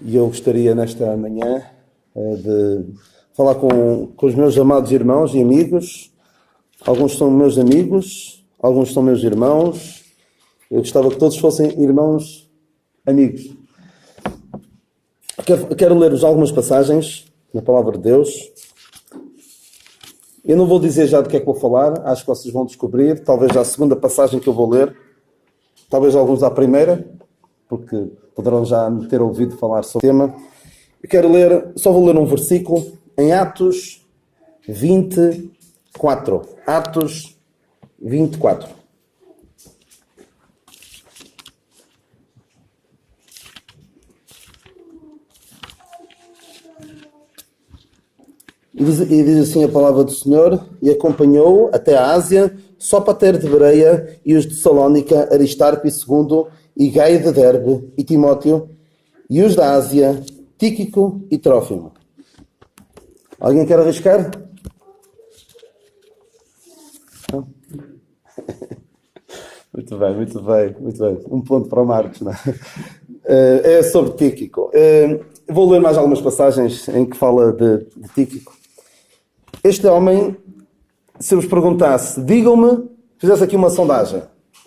E eu gostaria nesta manhã de falar com os meus amados irmãos e amigos. Alguns são meus amigos, alguns são meus irmãos. Eu gostava que todos fossem irmãos amigos. Quero ler-vos algumas passagens na Palavra de Deus. Eu não vou dizer já do que é que vou falar, acho que vocês vão descobrir. Talvez já a segunda passagem que eu vou ler, talvez alguns à primeira, porque poderão já me ter ouvido falar sobre o tema. Eu quero ler, só vou ler um versículo em Atos 24. Atos 24. E diz assim a palavra do Senhor: e acompanhou até a Ásia, Sópater de Bereia e os de Salónica, Aristarco e Segundo, e Gaio de Derbe e Timóteo, e os da Ásia, Tíquico e Trófimo. Alguém quer arriscar? Não? Muito bem, muito bem, muito bem. Um ponto para o Marcos, não é? É sobre Tíquico. Vou ler mais algumas passagens em que fala de Tíquico. Este homem, se vos perguntasse, digam-me, fizesse aqui uma sondagem,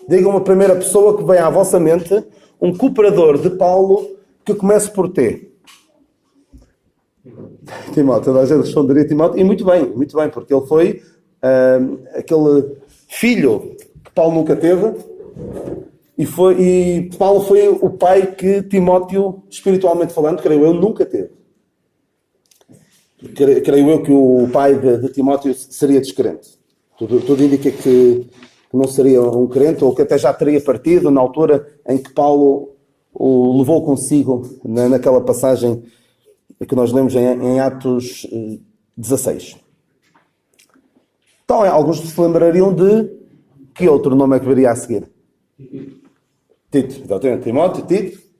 digam-me a primeira pessoa que vem à vossa mente, um cooperador de Paulo que comece por T. Timóteo, toda a gente responderia Timóteo, e muito bem, porque ele foi aquele filho que Paulo nunca teve, e Paulo foi o pai que Timóteo, espiritualmente falando, creio eu, nunca teve. Creio eu que o pai de Timóteo seria descrente. Tudo indica que não seria um crente, ou que até já teria partido na altura em que Paulo o levou consigo, naquela passagem que nós lemos em Atos 16. Então, alguns se lembrariam de que outro nome é que viria a seguir? Tito. Exatamente. Timóteo, Tito.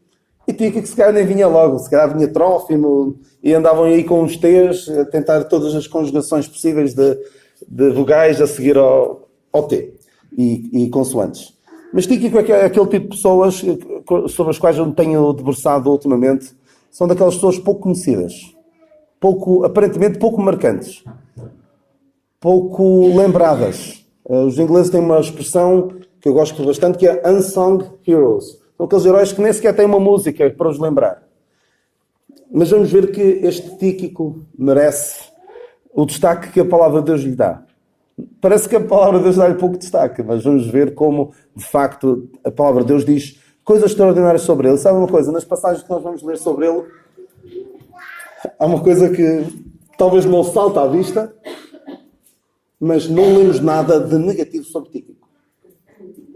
E Tíquico, que se calhar nem vinha logo, se calhar vinha Trófimo, e andavam aí com os T's a tentar todas as conjugações possíveis de vogais a seguir ao T e consoantes. Mas Tíquico é aquele tipo de pessoas sobre as quais eu me tenho debruçado ultimamente. São daquelas pessoas pouco conhecidas, aparentemente pouco marcantes, pouco lembradas. Os ingleses têm uma expressão que eu gosto bastante, que é unsung heroes. São aqueles heróis que nem sequer têm uma música para os lembrar. Mas vamos ver que este Tíquico merece o destaque que a palavra de Deus lhe dá. Parece que a palavra de Deus dá-lhe pouco destaque, mas vamos ver como, de facto, a palavra de Deus diz coisas extraordinárias sobre ele. Sabe uma coisa? Nas passagens que nós vamos ler sobre ele, há uma coisa que talvez não salta à vista, mas não lemos nada de negativo sobre Tíquico.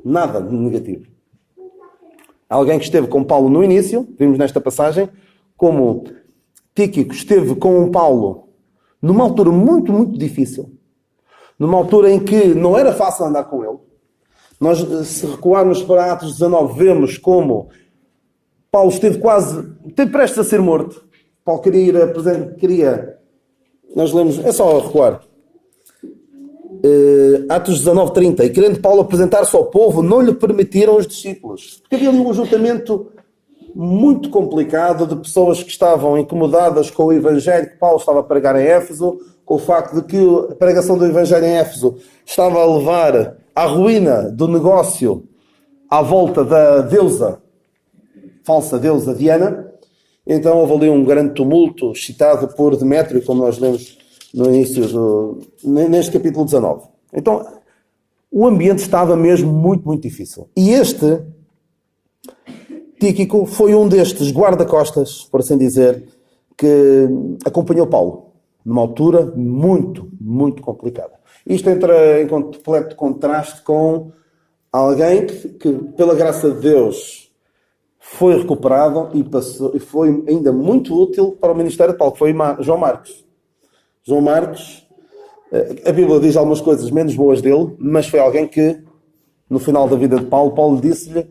Nada de negativo. Alguém que esteve com Paulo no início, vimos nesta passagem, como Tíquico esteve com Paulo numa altura muito, muito difícil. Numa altura em que não era fácil andar com ele. Nós, se recuarmos para Atos 19, vemos como Paulo esteve prestes a ser morto. Paulo nós lemos, é só recuar. Atos 19:30, e querendo Paulo apresentar-se ao povo, não lhe permitiram os discípulos. Porque havia ali um ajuntamento muito complicado de pessoas que estavam incomodadas com o evangelho que Paulo estava a pregar em Éfeso, com o facto de que a pregação do evangelho em Éfeso estava a levar à ruína do negócio à volta da deusa, falsa deusa Diana. Então houve ali um grande tumulto, excitado por Demétrio, como nós lemos no início neste capítulo 19. Então, o ambiente estava mesmo muito, muito difícil. E este Tíquico foi um destes guarda-costas, por assim dizer, que acompanhou Paulo numa altura muito, muito complicada. Isto entra em completo contraste com alguém que pela graça de Deus, foi recuperado e foi ainda muito útil para o ministério de Paulo, que foi João Marcos. João Marcos, a Bíblia diz algumas coisas menos boas dele, mas foi alguém que, no final da vida de Paulo disse-lhe,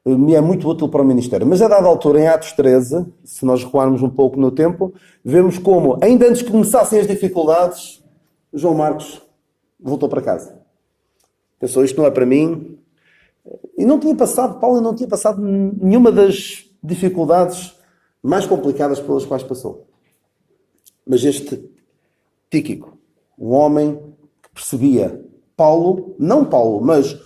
me é muito útil para o ministério. Mas a dada altura, em Atos 13, se nós recuarmos um pouco no tempo, vemos como, ainda antes que começassem as dificuldades, João Marcos voltou para casa. Pensou, isto não é para mim. E não tinha passado, Paulo não tinha passado nenhuma das dificuldades mais complicadas pelas quais passou. Mas este Tíquico, um homem que percebia Paulo, não Paulo, mas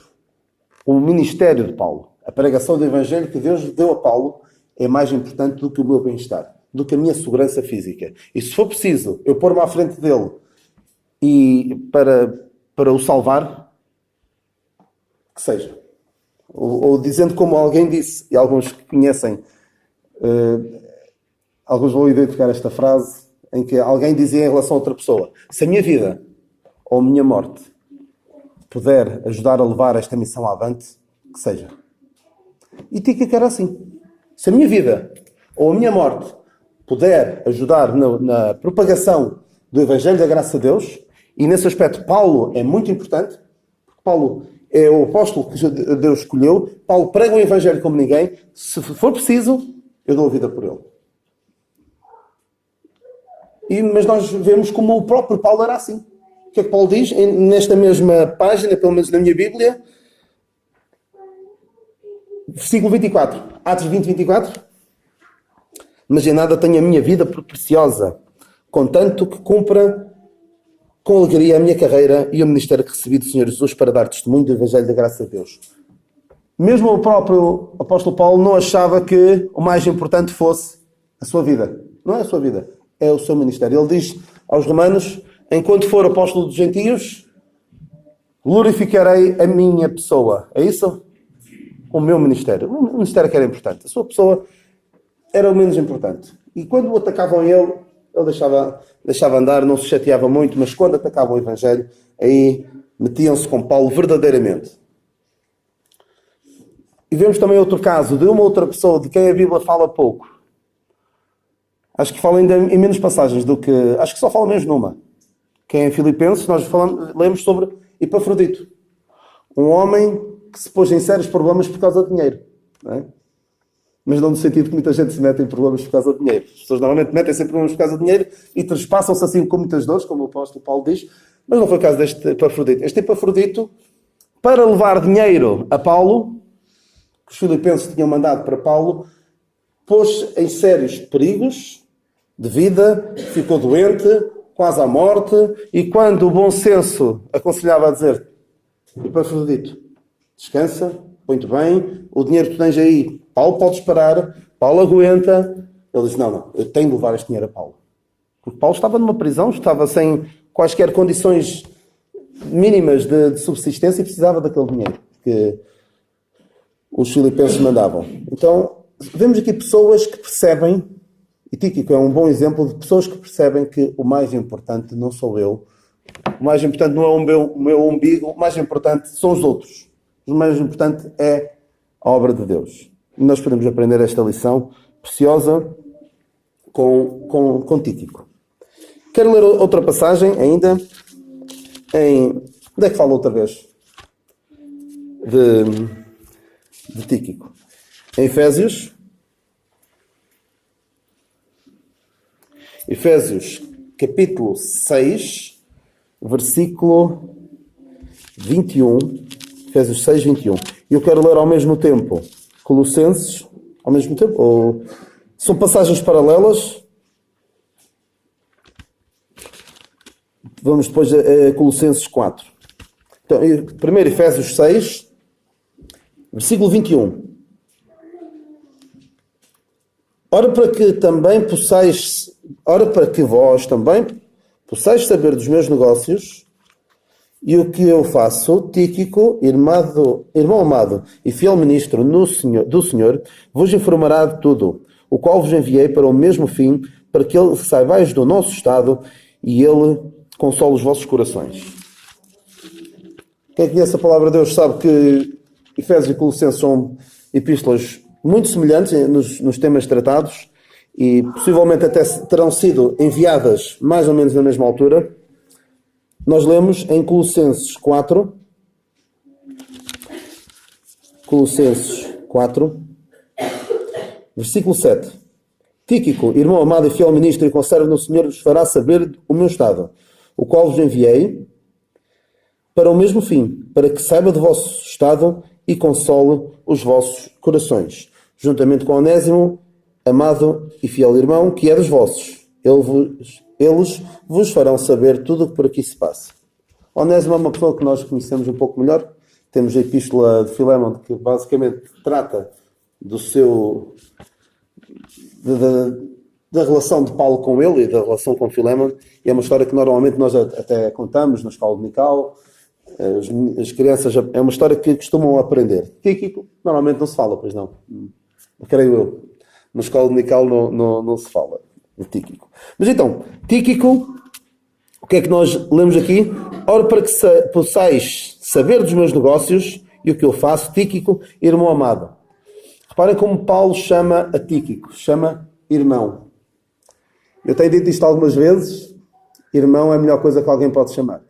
o ministério de Paulo, a pregação do Evangelho que Deus deu a Paulo, é mais importante do que o meu bem-estar, do que a minha segurança física. E se for preciso eu pôr-me à frente dele e para o salvar, que seja. Ou dizendo como alguém disse, e alguns que conhecem, alguns vão identificar esta frase, em que alguém dizia em relação a outra pessoa: se a minha vida ou a minha morte puder ajudar a levar esta missão avante, que seja. E Tíquico era assim. Se a minha vida ou a minha morte puder ajudar na propagação do Evangelho da Graça de Deus, e nesse aspecto Paulo é muito importante, porque Paulo é o apóstolo que Deus escolheu, Paulo prega o Evangelho como ninguém, se for preciso, eu dou a vida por ele. Mas nós vemos como o próprio Paulo era assim. O que é que Paulo diz? Nesta mesma página, pelo menos na minha Bíblia, versículo 24, Atos 20, 24. Mas em nada tenho a minha vida por preciosa, contanto que cumpra com alegria a minha carreira e o ministério que recebi do Senhor Jesus para dar testemunho do Evangelho da Graça de Deus. Mesmo o próprio apóstolo Paulo não achava que o mais importante fosse a sua vida. Não é a sua vida, é o seu ministério. Ele diz aos romanos: enquanto for apóstolo dos gentios, glorificarei a minha pessoa. É isso? O meu ministério. O ministério que era importante. A sua pessoa era o menos importante. E quando o atacavam ele deixava andar, não se chateava muito, mas quando atacavam o Evangelho, aí metiam-se com Paulo verdadeiramente. E vemos também outro caso de uma outra pessoa de quem a Bíblia fala pouco. Acho que fala ainda em menos passagens do que... Acho que só fala mesmo numa. Que é em Filipenses, nós lemos sobre Epafrodito. Um homem que se pôs em sérios problemas por causa de dinheiro. Não é? Mas não no sentido que muita gente se mete em problemas por causa de dinheiro. As pessoas normalmente metem-se em problemas por causa de dinheiro e trespassam-se assim com muitas dores, como o apóstolo Paulo diz. Mas não foi o caso deste Epafrodito. Este Epafrodito, para levar dinheiro a Paulo, que os filipenses tinham mandado para Paulo, pôs em sérios perigos de vida, ficou doente, quase à morte, e quando o bom senso aconselhava a dizer: Epafrodito, descansa, põe-te bem, o dinheiro que tu tens aí, Paulo pode esperar, Paulo aguenta. Ele disse: não, eu tenho de levar este dinheiro a Paulo. Porque Paulo estava numa prisão, estava sem quaisquer condições mínimas de subsistência e precisava daquele dinheiro que os filipenses mandavam. Então, vemos aqui pessoas que percebem, e Tíquico é um bom exemplo de pessoas que percebem que o mais importante não sou eu, o mais importante não é o meu umbigo, o mais importante são os outros. O mais importante é a obra de Deus. E nós podemos aprender esta lição preciosa com Tíquico. Quero ler outra passagem ainda. Onde é que fala outra vez? De Tíquico. Em Efésios capítulo 6, versículo 21. Efésios 6, 21. E eu quero ler ao mesmo tempo Colossenses, ao mesmo tempo, ou são passagens paralelas. Vamos depois a Colossenses 4. Então, primeiro Efésios 6, versículo 21. Ora para que vós também possais saber dos meus negócios e o que eu faço, Tíquico, irmão amado e fiel ministro do Senhor, vos informará de tudo, o qual vos enviei para o mesmo fim, para que ele saibais do nosso estado e ele console os vossos corações. Quem conhece a palavra de Deus sabe que Efésios e Colossenses são epístolas muito semelhantes nos temas tratados e possivelmente até terão sido enviadas mais ou menos na mesma altura. Nós lemos em Colossenses 4, versículo 7. Tíquico, irmão amado e fiel ministro e conservo no Senhor, vos fará saber o meu estado, o qual vos enviei para o mesmo fim, para que saiba do vosso estado e console os vossos corações. Juntamente com Onésimo, amado e fiel irmão, que é dos vossos. Eles vos farão saber tudo o que por aqui se passa. Onésimo é uma pessoa que nós conhecemos um pouco melhor. Temos a epístola de Filémon, que basicamente trata do seu... da relação de Paulo com ele e da relação com Filémon. E é uma história que normalmente nós até contamos na escola dominical. As crianças, é uma história que costumam aprender. Tíquico, normalmente não se fala, pois não. Creio eu. Na escola dominical não se fala de Tíquico. Mas então, Tíquico, o que é que nós lemos aqui? Ora, para que possais saber dos meus negócios e o que eu faço, Tíquico, irmão amado. Reparem como Paulo chama a Tíquico. Chama irmão. Eu tenho dito isto algumas vezes. Irmão é a melhor coisa que alguém pode chamar.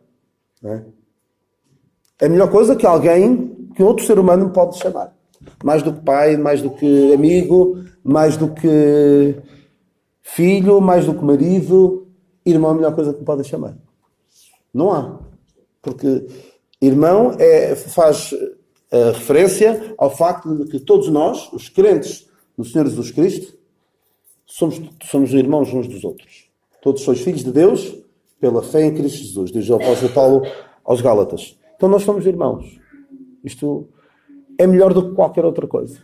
Não é? É a melhor coisa que alguém, que outro ser humano pode chamar. Mais do que pai, mais do que amigo, mais do que filho, mais do que marido. Irmão é a melhor coisa que me podem chamar. Não há. Porque irmão faz referência ao facto de que todos nós, os crentes no Senhor Jesus Cristo, somos irmãos uns dos outros. Todos sois filhos de Deus pela fé em Cristo Jesus, diz o apóstolo Paulo aos Gálatas. Então nós somos irmãos. Isto é melhor do que qualquer outra coisa.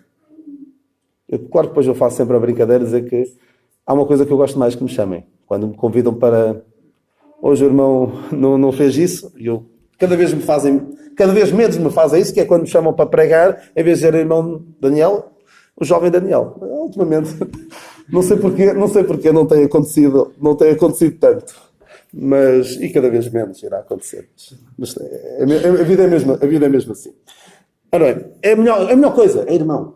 Claro que depois eu faço sempre a brincadeira dizer que há uma coisa que eu gosto mais que me chamem. Quando me convidam para... Hoje o irmão não fez isso, e eu... Cada vez menos me fazem isso, que é quando me chamam para pregar, em vez de dizer irmão Daniel, o jovem Daniel. Ultimamente, não sei porque não tem acontecido tanto. Mas, e cada vez menos irá acontecer. Mas a vida é mesmo assim. Ora bem, é a melhor coisa, é irmão.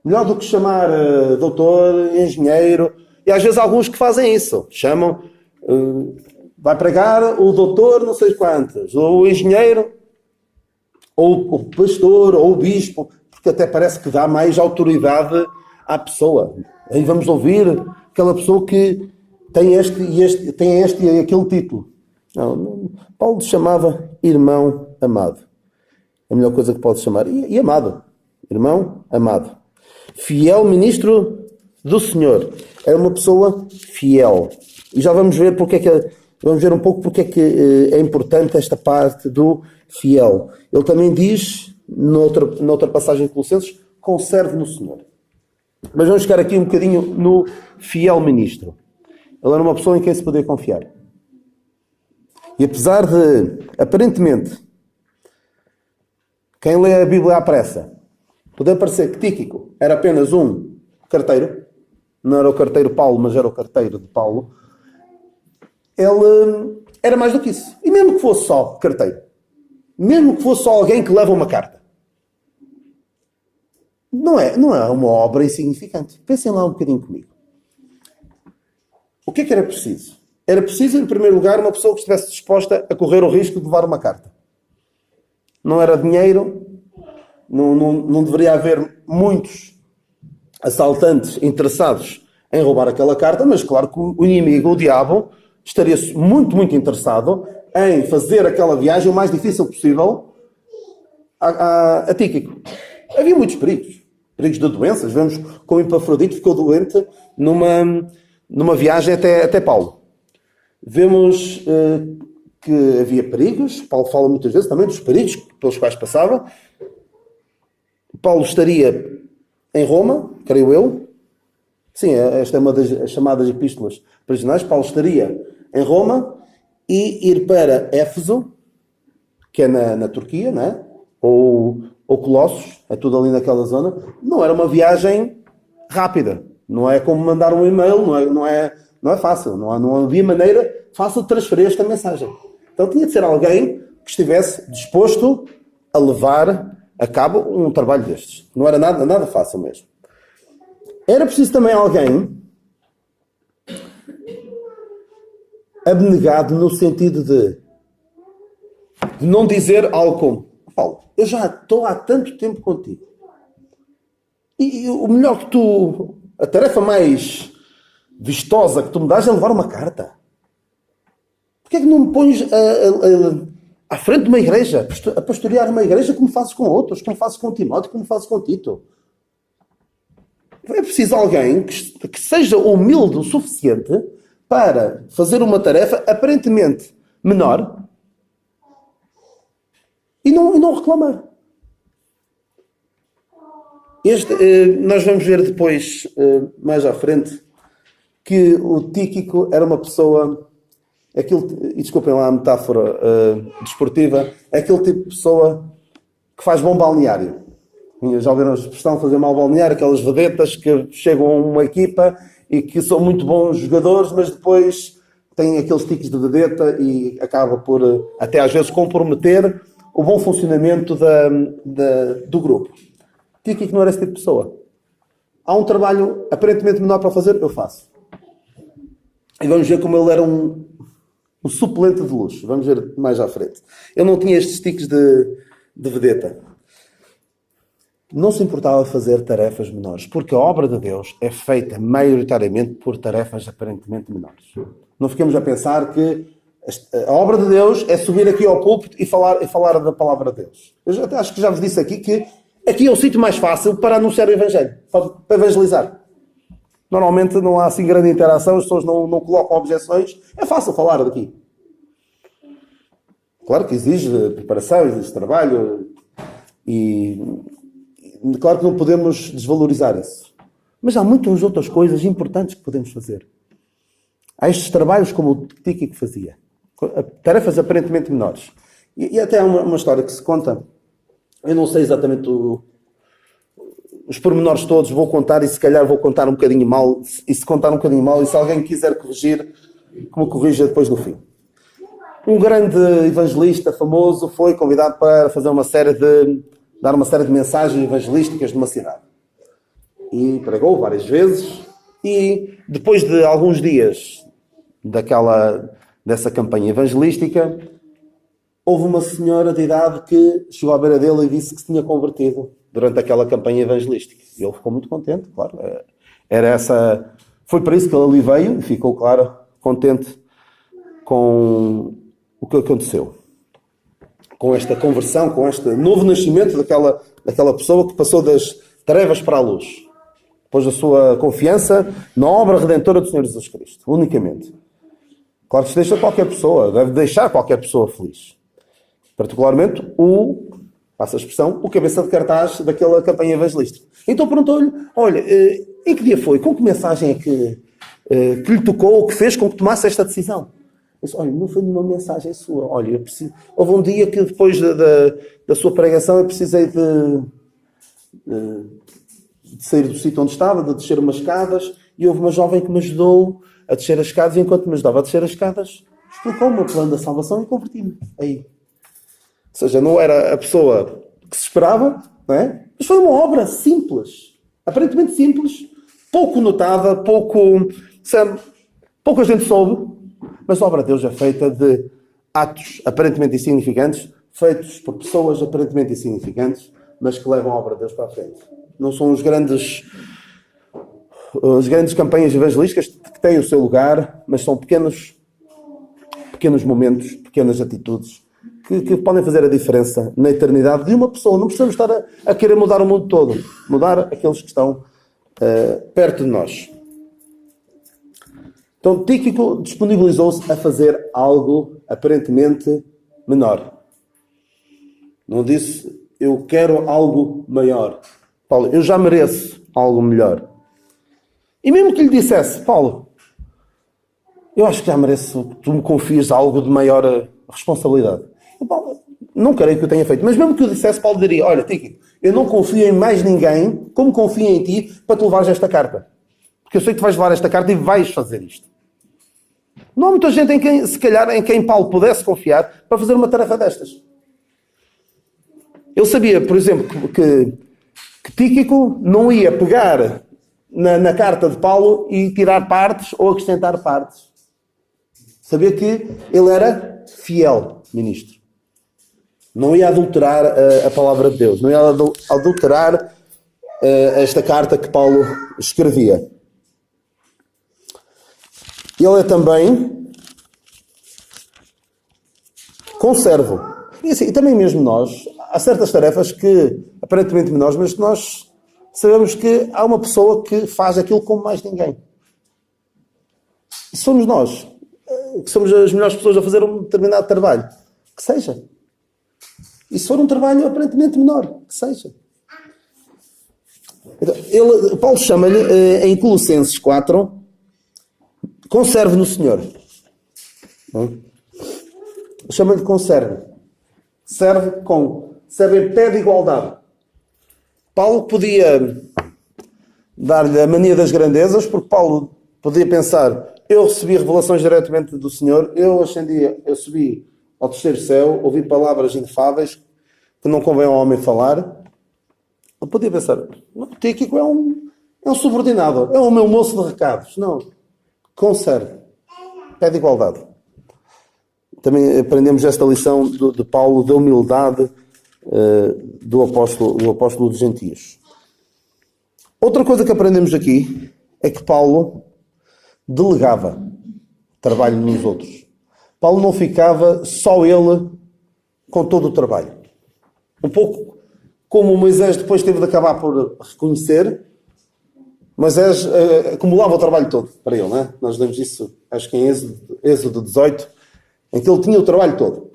Melhor do que chamar doutor, engenheiro. E às vezes alguns que fazem isso. Chamam, vai pregar o doutor não sei quantas, ou o engenheiro, ou o pastor, ou o bispo, porque até parece que dá mais autoridade à pessoa. Aí vamos ouvir aquela pessoa que tem este e aquele título. Não, Paulo chamava irmão amado. É a melhor coisa que pode chamar. E amado. Irmão amado. Fiel ministro do Senhor. Era uma pessoa fiel. E já vamos ver um pouco porque é que é importante esta parte do fiel. Ele também diz, noutra passagem de Colossenses, conserve no Senhor. Mas vamos ficar aqui um bocadinho no fiel ministro. Ele era uma pessoa em quem se podia confiar. E apesar de, aparentemente, quem lê a Bíblia à pressa, poder parecer que Tíquico era apenas um carteiro, não era o carteiro Paulo, mas era o carteiro de Paulo, ele era mais do que isso. E mesmo que fosse só carteiro, mesmo que fosse só alguém que leva uma carta, não é uma obra insignificante. Pensem lá um bocadinho comigo. O que é que era preciso? Era preciso, em primeiro lugar, uma pessoa que estivesse disposta a correr o risco de levar uma carta. Não era dinheiro, não deveria haver muitos assaltantes interessados em roubar aquela carta, mas claro que o inimigo, o diabo, estaria muito, muito interessado em fazer aquela viagem o mais difícil possível a Tíquico. Havia muitos perigos de doenças. Vemos como Epafrodito ficou doente numa viagem até Paulo. Vemos que havia perigos. Paulo fala muitas vezes também dos perigos pelos quais passava. Paulo estaria em Roma, creio eu. Sim, esta é uma das chamadas epístolas prisionais. Paulo estaria em Roma e ir para Éfeso, que é na Turquia, não é? Ou Colossos, é tudo ali naquela zona. Não era uma viagem rápida. Não é como mandar um e-mail, não é fácil. Não havia maneira fácil de transferir esta mensagem. Então tinha de ser alguém que estivesse disposto a levar a cabo um trabalho destes. Não era nada fácil mesmo. Era preciso também alguém abnegado no sentido de não dizer algo como: Paulo, eu já estou há tanto tempo contigo. E o melhor que tu... A tarefa mais vistosa que tu me dás é levar uma carta. Porquê é que não me pões à frente de uma igreja, a pastorear uma igreja como fazes com outros, como fazes com Timóteo, como fazes com Tito? É preciso alguém que seja humilde o suficiente para fazer uma tarefa aparentemente menor e não reclamar. Nós vamos ver depois, mais à frente, que o Tíquico era uma pessoa, e desculpem lá a metáfora desportiva, é aquele tipo de pessoa que faz bom balneário. Já ouviram a expressão fazer mal balneário? Aquelas vedetas que chegam a uma equipa e que são muito bons jogadores, mas depois têm aqueles tiques de vedeta e acaba por, até às vezes, comprometer o bom funcionamento do grupo. Tíquico não era esse tipo de pessoa. Há um trabalho aparentemente menor para fazer, eu faço. E vamos ver como ele era um suplente de luxo. Vamos ver mais à frente. Ele não tinha estes tiques de vedeta. Não se importava fazer tarefas menores, porque a obra de Deus é feita maioritariamente por tarefas aparentemente menores. Não fiquemos a pensar que a obra de Deus é subir aqui ao púlpito e falar da palavra de Deus. Eu até acho que já vos disse aqui que aqui é o sítio mais fácil para anunciar o Evangelho, para evangelizar. Normalmente não há assim grande interação, as pessoas não colocam objeções. É fácil falar daqui. Claro que exige preparação, exige trabalho e claro que não podemos desvalorizar isso. Mas há muitas outras coisas importantes que podemos fazer. Há estes trabalhos como o Tíquico fazia. Tarefas aparentemente menores. E até há uma história que se conta. Eu não sei exatamente os pormenores todos, vou contar e se calhar vou contar um bocadinho mal. E se contar um bocadinho mal, e se alguém quiser corrigir, que me corrija depois no fim. Um grande evangelista famoso foi convidado para fazer dar uma série de mensagens evangelísticas numa cidade. E pregou várias vezes. E depois de alguns dias dessa campanha evangelística, houve uma senhora de idade que chegou à beira dele e disse que se tinha convertido durante aquela campanha evangelística. E ele ficou muito contente, claro. Foi para isso que ele ali veio e ficou, claro, contente com o que aconteceu. Com esta conversão, com este novo nascimento daquela pessoa que passou das trevas para a luz. Pôs a sua confiança na obra redentora do Senhor Jesus Cristo, unicamente. Claro que isto deixa qualquer pessoa, deve deixar qualquer pessoa feliz. Particularmente passa a expressão, o cabeça de cartaz daquela campanha evangelística. Então perguntou-lhe, olha, em que dia foi? Com que mensagem é que lhe tocou, que fez com que tomasse esta decisão? Eu disse, olha, não foi nenhuma mensagem sua. Olha, houve um dia que depois da sua pregação eu precisei de sair do sítio onde estava, de descer umas escadas, e houve uma jovem que me ajudou a descer as escadas, e enquanto me ajudava a descer as escadas, explicou-me o plano da salvação e converti-me. Aí. Ou seja, não era a pessoa que se esperava, não é? Mas foi uma obra simples. Aparentemente simples, pouco notada, pouca gente soube, mas a obra de Deus é feita de atos aparentemente insignificantes, feitos por pessoas aparentemente insignificantes, mas que levam a obra de Deus para a frente. Não são as grandes campanhas evangelísticas que têm o seu lugar, mas são pequenos momentos, pequenas atitudes que podem fazer a diferença na eternidade de uma pessoa. Não precisamos estar a querer mudar o mundo todo. Mudar aqueles que estão perto de nós. Então, Tíquico disponibilizou-se a fazer algo aparentemente menor. Não disse, eu quero algo maior. Paulo, eu já mereço algo melhor. E mesmo que lhe dissesse, Paulo, eu acho que já mereço que tu me confies algo de maior responsabilidade. Eu, Paulo, não creio que eu tenha feito. Mas mesmo que eu dissesse, Paulo diria, olha, Tíquico, eu não confio em mais ninguém como confio em ti para te levares esta carta. Porque eu sei que tu vais levar esta carta e vais fazer isto. Não há muita gente em quem Paulo pudesse confiar para fazer uma tarefa destas. Ele sabia, por exemplo, que Tíquico não ia pegar na carta de Paulo e tirar partes ou acrescentar partes. Sabia que ele era fiel ministro. Não ia adulterar a palavra de Deus. Não ia adulterar esta carta que Paulo escrevia. Ele é também conservo. E também mesmo nós, há certas tarefas que aparentemente menores, mas que nós sabemos que há uma pessoa que faz aquilo como mais ninguém. E somos nós, que somos as melhores pessoas a fazer um determinado trabalho. Que seja. E se for um trabalho aparentemente menor, que seja. Então, Paulo chama-lhe, em Colossenses 4, conserve no Senhor. Chama-lhe conserve. Serve em pé de igualdade. Paulo podia dar-lhe a mania das grandezas, porque Paulo podia pensar, eu recebi revelações diretamente do Senhor, eu subi ao terceiro céu, ouvi palavras inefáveis que não convém ao homem falar. Eu podia pensar, o Tíquico é um subordinado, é o meu moço de recados. Não, conserve, pé de igualdade. Também aprendemos esta lição de Paulo, da humildade do apóstolo dos gentios. Outra coisa que aprendemos aqui é que Paulo delegava trabalho nos outros. Paulo não ficava só ele com todo o trabalho. Um pouco como Moisés depois teve de acabar por reconhecer, Moisés acumulava o trabalho todo para ele, não é? Nós lemos isso, acho que em Êxodo 18, em que ele tinha o trabalho todo.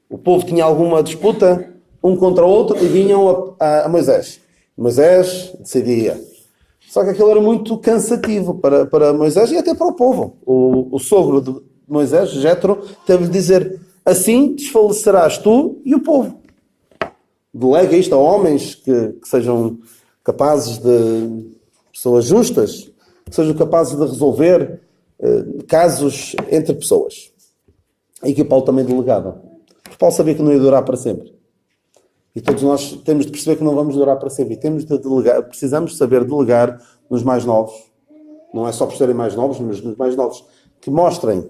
O povo tinha alguma disputa, um contra o outro, e vinham a Moisés. Moisés decidia. Só que aquilo era muito cansativo para Moisés e até para o povo. O sogro de Moisés, Jétro, teve de dizer, assim desfalecerás tu e o povo. Delega isto a homens que sejam capazes de... pessoas justas, que sejam capazes de resolver casos entre pessoas. E que Paulo também delegava. Porque Paulo sabia que não ia durar para sempre. E todos nós temos de perceber que não vamos durar para sempre. E temos de delegar, precisamos saber delegar nos mais novos. Não é só por serem mais novos, mas nos mais novos. Que mostrem,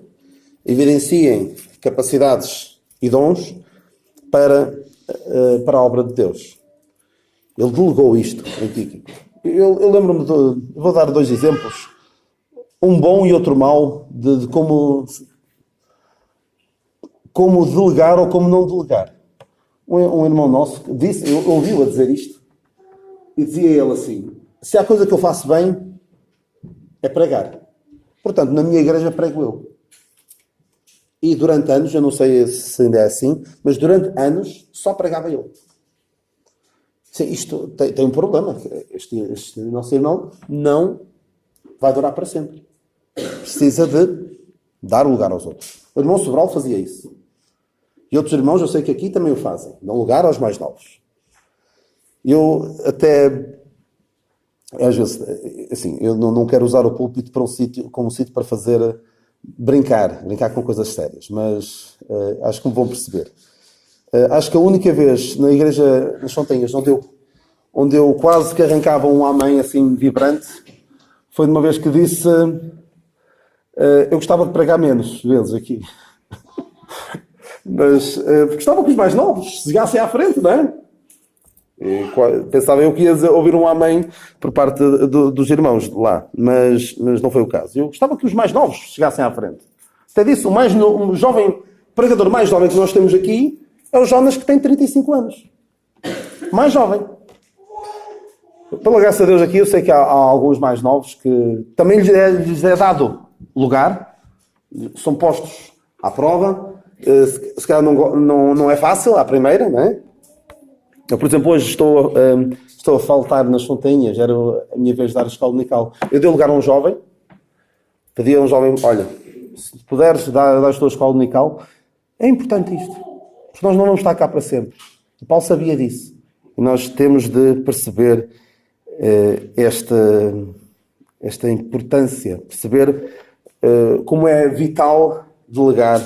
evidenciem capacidades e dons para a obra de Deus. Ele delegou isto em Tíquico. Eu lembro-me vou dar 2 exemplos. Um bom e outro mau de como delegar ou como não delegar. Um irmão nosso disse, eu ouvi-o a dizer isto, e dizia ele assim, se há coisa que eu faço bem, é pregar. Portanto, na minha igreja prego eu. E durante anos, eu não sei se ainda é assim, mas durante anos só pregava eu. Sim, isto tem um problema. Este nosso irmão não vai durar para sempre. Precisa de dar lugar aos outros. O irmão Sobral fazia isso. E outros irmãos, eu sei que aqui também o fazem. Dão lugar aos mais novos. Eu até... Às vezes, assim, eu não quero usar o púlpito como um sítio para fazer... Brincar com coisas sérias. Mas acho que me vão perceber. Acho que a única vez na igreja nas Fontanhas onde eu quase que arrancava um amém assim vibrante foi de uma vez que disse eu gostava de pregar menos vezes aqui. Mas gostava que os mais novos chegassem à frente, não é? Pensava eu que ia ouvir um amém por parte dos irmãos lá, mas não foi o caso. Eu gostava que os mais novos chegassem à frente. Até disse, o jovem pregador mais jovem que nós temos aqui é o Jonas, que tem 35 anos. Mais jovem. Pela graça de Deus aqui, eu sei que há alguns mais novos que também lhes é dado lugar, são postos à prova. Se calhar não é fácil à primeira, não é? Eu, por exemplo, hoje estou a faltar nas Fontanhas, era a minha vez de dar a escola dominical. Eu dei lugar a um jovem, pedi a um jovem, olha, se puderes dar a tua escola dominical, é importante isto, porque nós não vamos estar cá para sempre. O Paulo sabia disso. E nós temos de perceber esta importância, perceber como é vital delegar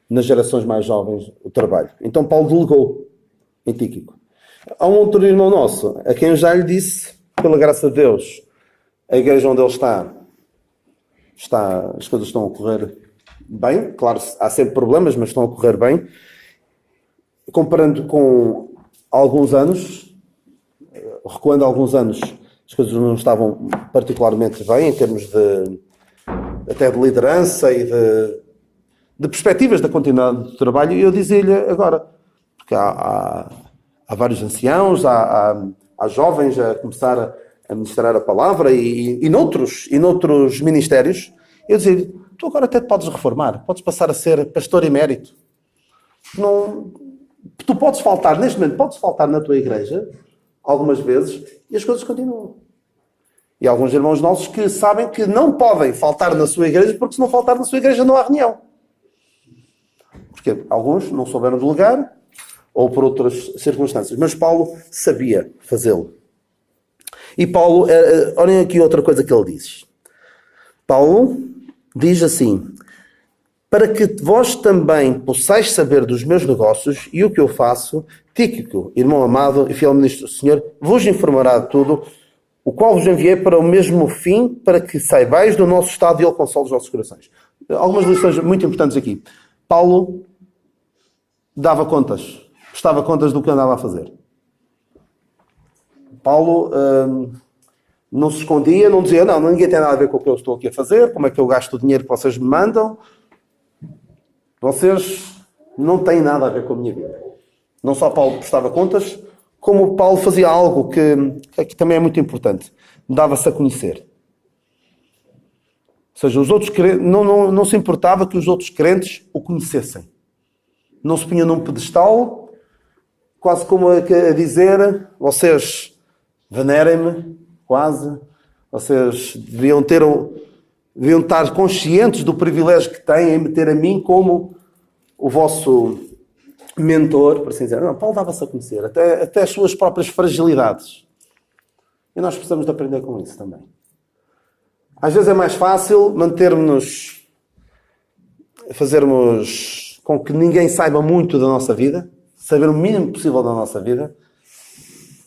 nas gerações mais jovens o trabalho. Então Paulo delegou em Tíquico. Há um outro irmão nosso, a quem eu já lhe disse, pela graça de Deus, a igreja onde ele está, as coisas estão a correr bem. Claro, há sempre problemas, mas estão a correr bem. Comparando com alguns anos, recuando alguns anos, as coisas não estavam particularmente bem, em termos até de liderança e de perspectivas da continuidade do trabalho. E eu dizia-lhe agora, porque há vários anciãos, há às jovens a começar a ministrar a palavra e noutros ministérios, eu dizia, tu agora até te podes reformar, podes passar a ser pastor emérito. Não, tu podes faltar, neste momento, podes faltar na tua igreja, algumas vezes, e as coisas continuam. E há alguns irmãos nossos que sabem que não podem faltar na sua igreja, porque se não faltar na sua igreja não há reunião. Porque alguns não souberam delegar, ou por outras circunstâncias. Mas Paulo sabia fazê-lo. E Paulo, olhem aqui outra coisa que ele diz. Paulo diz assim, para que vós também possais saber dos meus negócios e o que eu faço, Tíquico, irmão amado e fiel ministro do Senhor, vos informará de tudo, o qual vos enviei para o mesmo fim, para que saibais do nosso estado e ele console os vossos corações. Algumas lições muito importantes aqui. Paulo dava contas, prestava contas do que andava a fazer. Paulo não se escondia, não dizia, não, ninguém tem nada a ver com o que eu estou aqui a fazer, como é que eu gasto o dinheiro que vocês me mandam. Vocês não têm nada a ver com a minha vida. Não só Paulo prestava contas, como Paulo fazia algo que também é muito importante. Dava-se a conhecer. Ou seja, os outros crentes, não se importava que os outros crentes o conhecessem. Não se punha num pedestal, quase como a dizer, vocês venerem-me, quase. Vocês deviam estar conscientes do privilégio que têm em me ter a mim como o vosso mentor, por assim dizer. Não, Paulo dava-se a conhecer, até as suas próprias fragilidades. E nós precisamos de aprender com isso também. Às vezes é mais fácil fazermos com que ninguém saiba muito da nossa vida, saber o mínimo possível da nossa vida,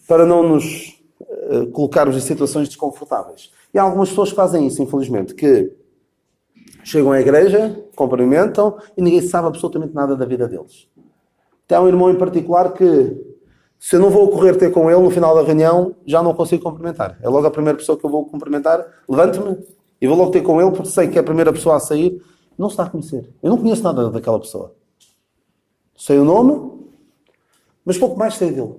para não nos colocarmos em situações desconfortáveis. E há algumas pessoas que fazem isso, infelizmente, que chegam à igreja, cumprimentam e ninguém sabe absolutamente nada da vida deles. Tem um irmão em particular que, se eu não vou correr ter com ele no final da reunião, já não consigo cumprimentar. É logo a primeira pessoa que eu vou cumprimentar, levanto-me e vou logo ter com ele, porque sei que é a primeira pessoa a sair, não se dá a conhecer. Eu não conheço nada daquela pessoa. Sei o nome, mas pouco mais sei dele.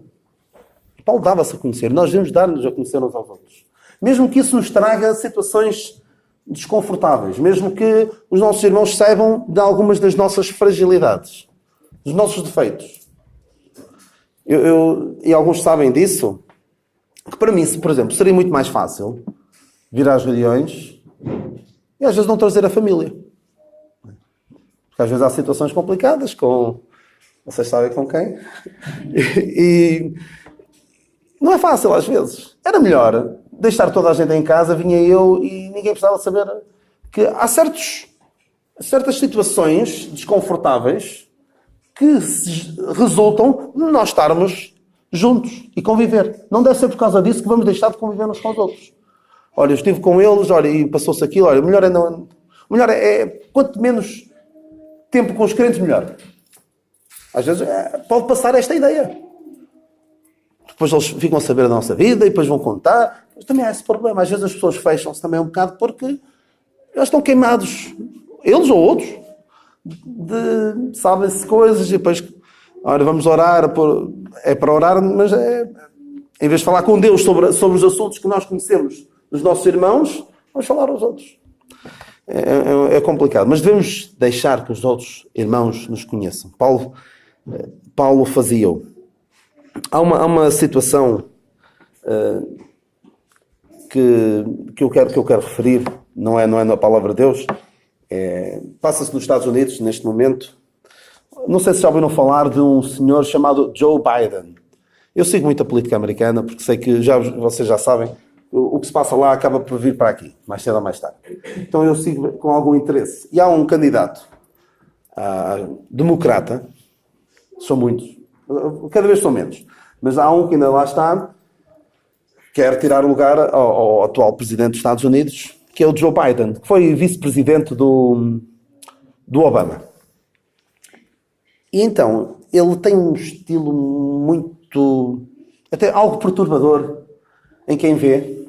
Paulo dava-se a conhecer. Nós devemos dar-nos a conhecer uns aos outros. Mesmo que isso nos traga situações desconfortáveis. Mesmo que os nossos irmãos saibam de algumas das nossas fragilidades. Dos nossos defeitos. E alguns sabem disso. Que para mim, por exemplo, seria muito mais fácil vir às reuniões e às vezes não trazer a família. Porque às vezes há situações complicadas com... Vocês sabem com quem? E não é fácil às vezes. Era melhor deixar toda a gente em casa, vinha eu e ninguém precisava saber que há certas situações desconfortáveis que resultam de nós estarmos juntos e conviver. Não deve ser por causa disso que vamos deixar de conviver uns com os outros. Olha, eu estive com eles, olha, e passou-se aquilo, olha, o melhor é quanto menos tempo com os crentes, melhor. Às vezes pode passar esta ideia. Depois eles ficam a saber da nossa vida e depois vão contar. Mas também há esse problema. Às vezes as pessoas fecham-se também um bocado porque eles estão queimados, eles ou outros, sabem-se coisas e depois, olha, vamos orar, é para orar, mas em vez de falar com Deus sobre os assuntos que nós conhecemos dos nossos irmãos, vamos falar aos outros. É complicado, mas devemos deixar que os outros irmãos nos conheçam. Paulo fazia-o. Há uma situação que eu quero referir, não é na palavra de Deus, passa-se nos Estados Unidos neste momento. Não sei se já ouviram falar de um senhor chamado Joe Biden. Eu sigo muito a política americana porque sei que vocês já sabem, o que se passa lá acaba por vir para aqui, mais cedo ou mais tarde. Então eu sigo com algum interesse. E há um candidato democrata, são muitos, cada vez são menos, mas há um que ainda lá está, quer tirar o lugar ao atual presidente dos Estados Unidos, que é o Joe Biden, que foi vice-presidente do Obama. E então, ele tem um estilo muito, até algo perturbador em quem vê,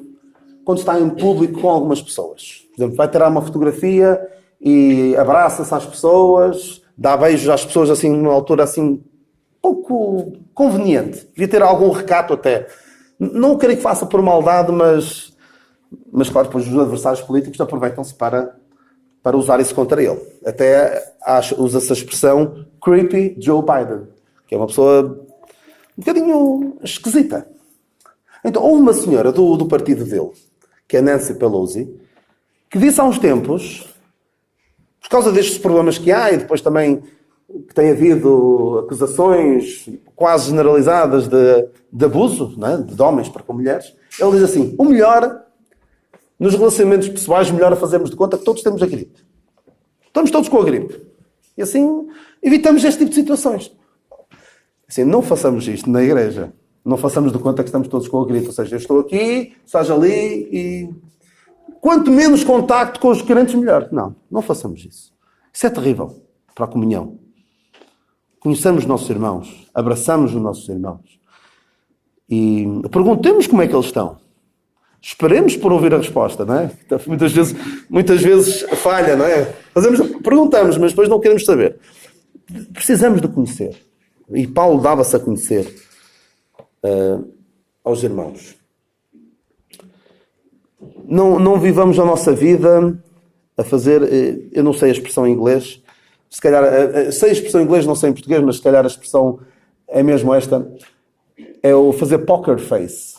quando está em público com algumas pessoas. Por exemplo, vai tirar uma fotografia e abraça-se às pessoas, dá beijos às pessoas assim, numa altura assim, pouco conveniente. Devia ter algum recato até. Não creio que faça por maldade, mas claro, depois os adversários políticos aproveitam-se para usar isso contra ele. Até usa-se a expressão creepy Joe Biden, que é uma pessoa um bocadinho esquisita. Então, houve uma senhora do partido dele, que é Nancy Pelosi, que disse há uns tempos, por causa destes problemas que há, e depois também que tem havido acusações quase generalizadas de abuso, não é? De homens para com mulheres, ele diz assim, o melhor, nos relacionamentos pessoais, melhor a fazermos de conta que todos temos a gripe. Estamos todos com a gripe. E assim, evitamos este tipo de situações. Assim, não façamos isto na igreja. Não façamos de conta que estamos todos com a gripe. Ou seja, eu estou aqui, estás ali e... Quanto menos contacto com os crentes, melhor. Não façamos isso. Isso é terrível para a comunhão. Conheçamos os nossos irmãos. Abraçamos os nossos irmãos. E perguntemos como é que eles estão. Esperemos por ouvir a resposta, não é? Muitas vezes falha, não é? Perguntamos, mas depois não queremos saber. Precisamos de conhecer. E Paulo dava-se a conhecer aos irmãos. Não vivamos a nossa vida a fazer... Eu não sei a expressão em inglês. Se calhar... sei a expressão em inglês, não sei em português, mas se calhar a expressão é mesmo esta. É o fazer poker face.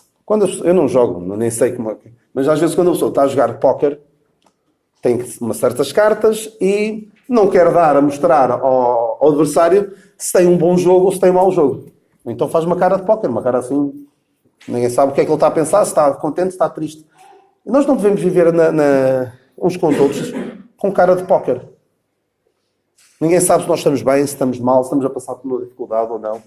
Eu não jogo, nem sei como é. Mas às vezes quando a pessoa está a jogar póquer, tem umas certas cartas e não quer dar a mostrar ao adversário se tem um bom jogo ou se tem um mau jogo. Então faz uma cara de póquer, uma cara assim, ninguém sabe o que é que ele está a pensar, se está contente, se está triste. E nós não devemos viver uns com os outros com cara de póquer. Ninguém sabe se nós estamos bem, se estamos mal, se estamos a passar por uma dificuldade ou não.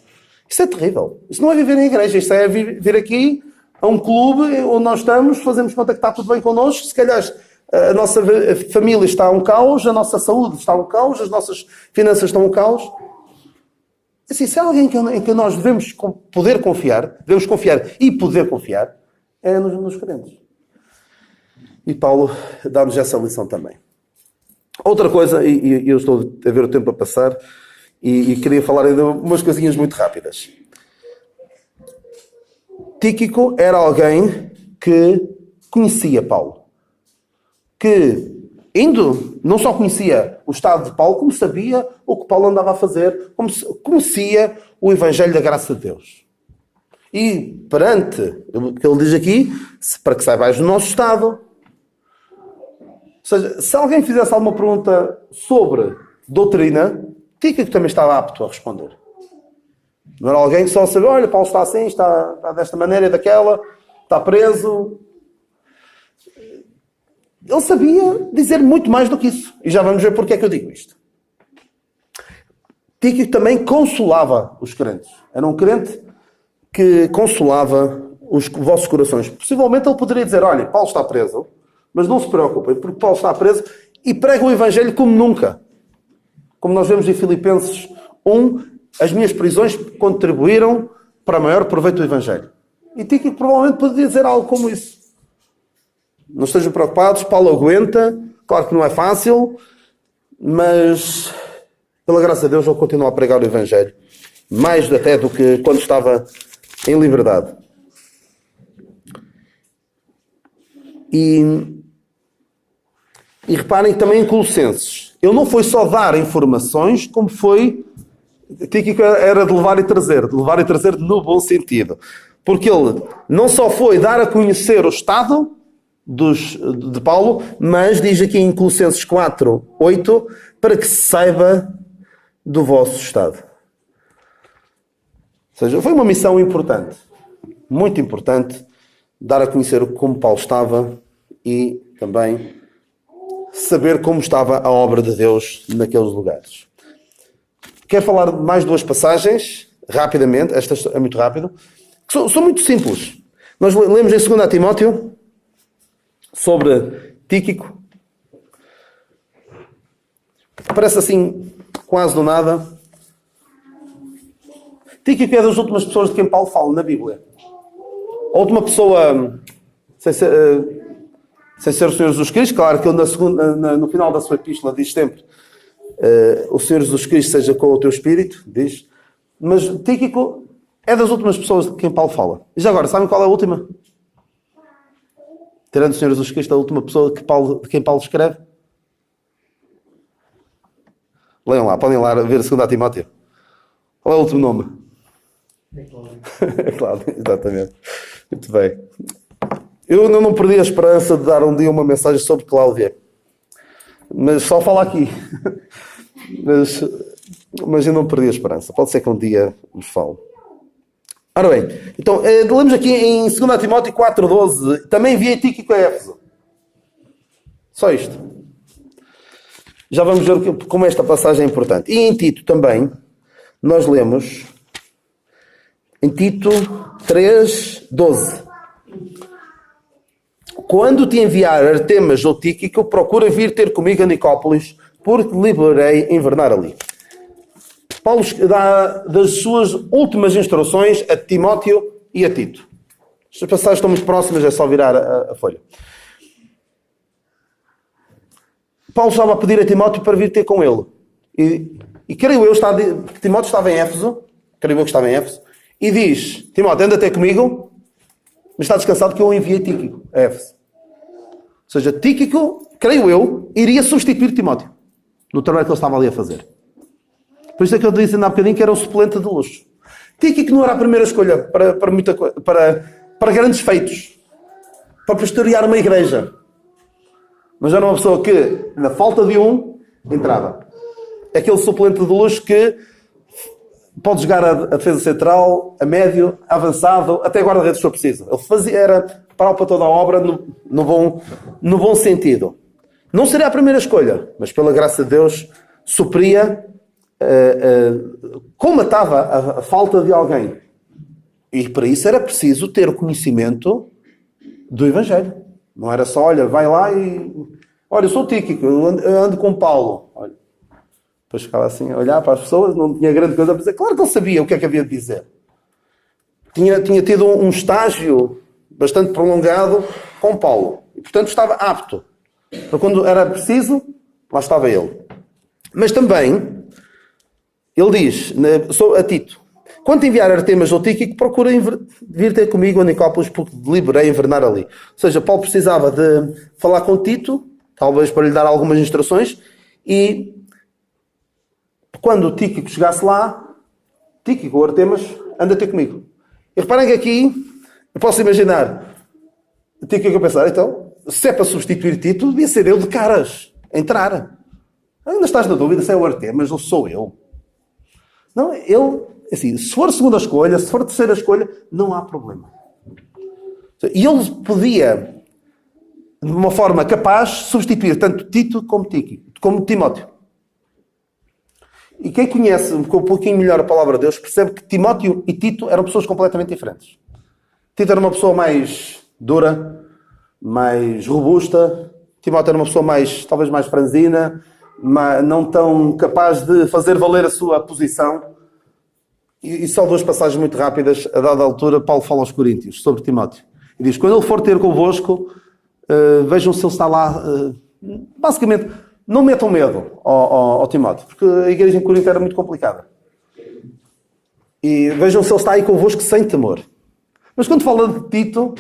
Isso é terrível. Isso não é viver em igreja, isso é vir aqui a um clube onde nós estamos, fazemos conta que está tudo bem connosco, se calhar a nossa família está um caos, a nossa saúde está um caos, as nossas finanças estão um caos. Assim, se há alguém em que nós devemos poder confiar, devemos confiar e poder confiar, é nos crentes. E Paulo dá-nos essa lição também. Outra coisa, e eu estou a ver o tempo a passar, e queria falar ainda umas coisinhas muito rápidas. Tíquico era alguém que conhecia Paulo. Que, não só conhecia o estado de Paulo, como sabia o que Paulo andava a fazer, como conhecia o Evangelho da graça de Deus. E perante o que ele diz aqui, para que saibais do nosso estado. Ou seja, se alguém fizesse alguma pergunta sobre doutrina, Tíquico também estava apto a responder. Não era alguém que só sabia, olha, Paulo está assim, está desta maneira e daquela, está preso. Ele sabia dizer muito mais do que isso. E já vamos ver porque é que eu digo isto. Tíquico também consolava os crentes. Era um crente que consolava os vossos corações. Possivelmente ele poderia dizer, olha, Paulo está preso, mas não se preocupem, porque Paulo está preso e prega o Evangelho como nunca. Como nós vemos em Filipenses 1, as minhas prisões contribuíram para maior proveito do Evangelho. E Tíquico provavelmente poderia dizer algo como isso. Não estejam preocupados, Paulo aguenta, claro que não é fácil, mas pela graça de Deus ele continua a pregar o Evangelho. Mais até do que quando estava em liberdade. E reparem também em Colossenses. Ele não foi só dar informações, como foi... Tíquico era de levar e trazer no bom sentido. Porque ele não só foi dar a conhecer o estado de Paulo, mas diz aqui em Colossenses 4, 8, para que se saiba do vosso estado. Ou seja, foi uma missão importante, muito importante, dar a conhecer como Paulo estava e também saber como estava a obra de Deus naqueles lugares. Quero falar de mais duas passagens, rapidamente, esta é muito rápido, que são muito simples. Nós lemos em 2 Timóteo, sobre Tíquico. Parece assim, quase do nada. Tíquico é das últimas pessoas de quem Paulo fala na Bíblia. A última pessoa, sem ser o Senhor Jesus Cristo, claro que ele no final da sua epístola diz sempre o Senhor Jesus Cristo seja com o teu espírito, diz. Mas Tíquico é das últimas pessoas de quem Paulo fala. E já agora, sabem qual é a última? Tirando o Senhor Jesus Cristo, a última pessoa de quem Paulo escreve? Leiam lá, podem lá ver a 2 Timóteo. Qual é o último nome? É Cláudio, exatamente. Muito bem. Eu ainda não perdi a esperança de dar um dia uma mensagem sobre Cláudia. Mas só falo aqui. Mas eu não perdi a esperança. Pode ser que um dia vos falo. Ora bem, então, lemos aqui em 2 Timóteo 4,12. Também enviei Tíquico a Éfeso. Só isto. Já vamos ver como esta passagem é importante. E em Tito também, nós lemos em Tito 3,12. Quando te enviar Artemas ou Tíquico, procura vir ter comigo a Nicópolis, porque liberei invernar ali. Paulo dá das suas últimas instruções a Timóteo e a Tito. Estas passagens estão muito próximas, é só virar a folha. Paulo estava a pedir a Timóteo para vir ter com ele. E creio eu, que Timóteo estava em Éfeso, e diz, Timóteo, anda até comigo, mas está descansado que eu enviei Tíquico a Éfeso. Ou seja, Tíquico, creio eu, iria substituir Timóteo no trabalho que ele estava ali a fazer. Por isso é que eu disse ainda há bocadinho que era um suplente de luxo. Tíquico não era a primeira escolha para muita coisa, para grandes feitos, para pastorear uma igreja. Mas era uma pessoa que, na falta de um, entrava. É aquele suplente de luxo que pode jogar a defesa central, a médio, a avançado, até guarda-redes se for preciso. Ele era para toda a obra no bom sentido. Não seria a primeira escolha, mas pela graça de Deus supria, comatava a falta de alguém. E para isso era preciso ter o conhecimento do Evangelho. Não era só, olha, vai lá e... Olha, eu sou Tíquico, eu ando com Paulo. Olha. Depois ficava assim a olhar para as pessoas, não tinha grande coisa para dizer. Claro que ele sabia o que é que havia de dizer. Tinha tido um estágio bastante prolongado com Paulo. E, portanto, estava apto. Para quando era preciso, lá estava ele. Mas também, ele diz a Tito, quando te enviar Artemas ou Tíquico, procura vir ter comigo a Nicópolis, porque deliberei invernar ali. Ou seja, Paulo precisava de falar com Tito, talvez para lhe dar algumas instruções, e quando o Tíquico chegasse lá, Tíquico ou Artemas, anda ter comigo. E reparem que aqui, eu posso imaginar, Tíquico a pensar, então, se é para substituir Tito, devia ser eu de caras, entrar. Ainda estás na dúvida se é o Artemas ou sou eu. Não, ele, assim, se for a segunda escolha, se for a terceira escolha, não há problema. E ele podia, de uma forma capaz, substituir tanto Tito como Timóteo. E quem conhece um pouquinho melhor a palavra de Deus percebe que Timóteo e Tito eram pessoas completamente diferentes. Tito era uma pessoa mais dura, mais robusta. Timóteo era uma pessoa talvez mais franzina, não tão capaz de fazer valer a sua posição. E só duas passagens muito rápidas. A dada altura, Paulo fala aos Coríntios sobre Timóteo. E diz, quando ele for ter convosco, vejam se ele está lá. Basicamente, não metam medo ao Timóteo, porque a igreja em Corinto era muito complicada. E vejam se ele está aí convosco sem temor. Mas quando fala de Tito,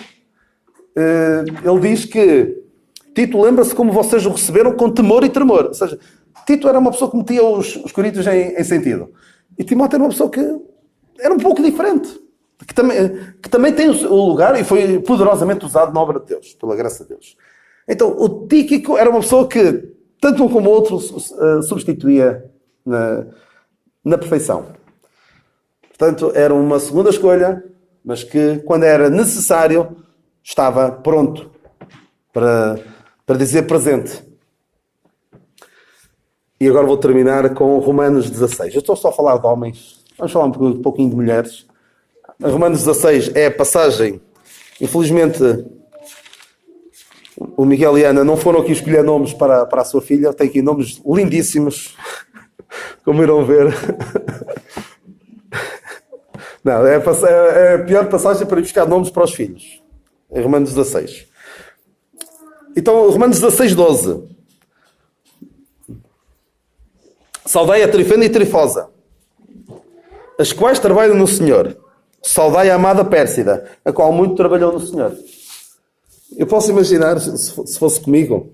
ele diz que Tito lembra-se como vocês o receberam com temor e tremor. Ou seja, Tito era uma pessoa que metia os coríntios em sentido. E Timóteo era uma pessoa que era um pouco diferente. Que também tem o lugar e foi poderosamente usado na obra de Deus, pela graça de Deus. Então, o Tíquico era uma pessoa que, tanto um como o outro, substituía na perfeição. Portanto, era uma segunda escolha, mas que, quando era necessário, estava pronto para dizer presente. E agora vou terminar com Romanos 16. Eu estou só a falar de homens. Vamos falar um pouquinho de mulheres. Romanos 16 é a passagem. Infelizmente, o Miguel e a Ana não foram aqui escolher nomes para a sua filha. Tem aqui nomes lindíssimos, como irão ver. Não, é a pior passagem para ir buscar nomes para os filhos. Em Romanos 16. Então, Romanos 16, 12. Saudai a Trifena e Trifosa, as quais trabalham no Senhor, Saudai a amada Pérsida, a qual muito trabalhou no Senhor. Eu posso imaginar, se fosse comigo,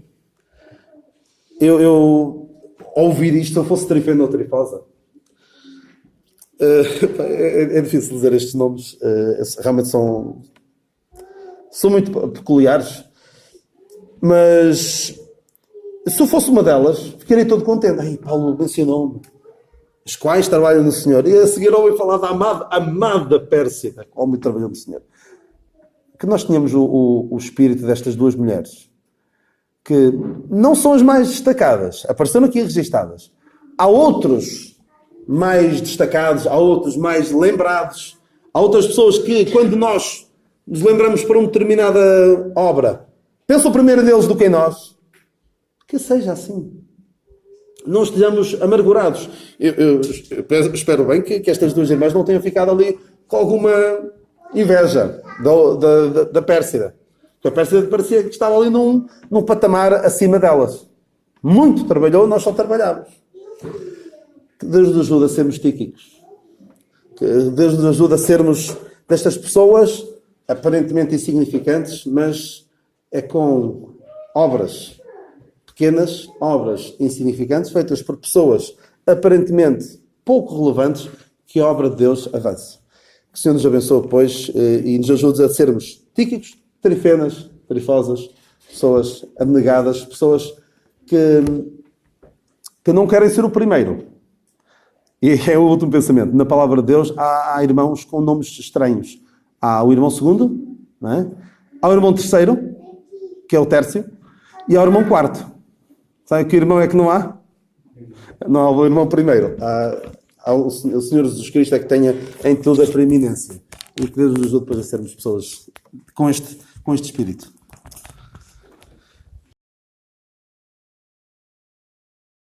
eu ouvir isto, eu fosse Trifena ou Trifosa. É difícil dizer estes nomes, realmente são muito peculiares, mas se eu fosse uma delas, ficaria todo contente. Ai, Paulo mencionou-me, os quais trabalham no Senhor, e a seguir ouvi falar da amada Pérsida, como muito trabalhou no Senhor. Que nós tínhamos o espírito destas duas mulheres, que não são as mais destacadas, apareceram aqui registadas. Há outros mais destacados, há outros mais lembrados, há outras pessoas que, quando nós nos lembramos para uma determinada obra, pensam primeiro neles do que em nós. Que seja assim. Não estejamos amargurados. Eu espero bem que estas duas irmãs não tenham ficado ali com alguma inveja da Pérsida. Porque a Pérsida parecia que estava ali num patamar acima delas. Muito trabalhou, nós só trabalhávamos. Que Deus nos ajude a sermos tíquicos. Que Deus nos ajude a sermos destas pessoas aparentemente insignificantes, mas é com obras pequenas, obras insignificantes, feitas por pessoas aparentemente pouco relevantes, que a obra de Deus avança. Que o Senhor nos abençoe, pois, e nos ajude a sermos tíquicos, trifenas, trifosas, pessoas abnegadas, pessoas que não querem ser o primeiro. E é o último pensamento. Na palavra de Deus há irmãos com nomes estranhos. Há o irmão segundo, não é? Há o irmão terceiro, que é o Tércio, e há o irmão quarto. Sabe que irmão é que não há? Não há o irmão primeiro. Há o Senhor Jesus Cristo é que tenha em tudo a preeminência. E que Deus nos ajude para sermos pessoas com este espírito.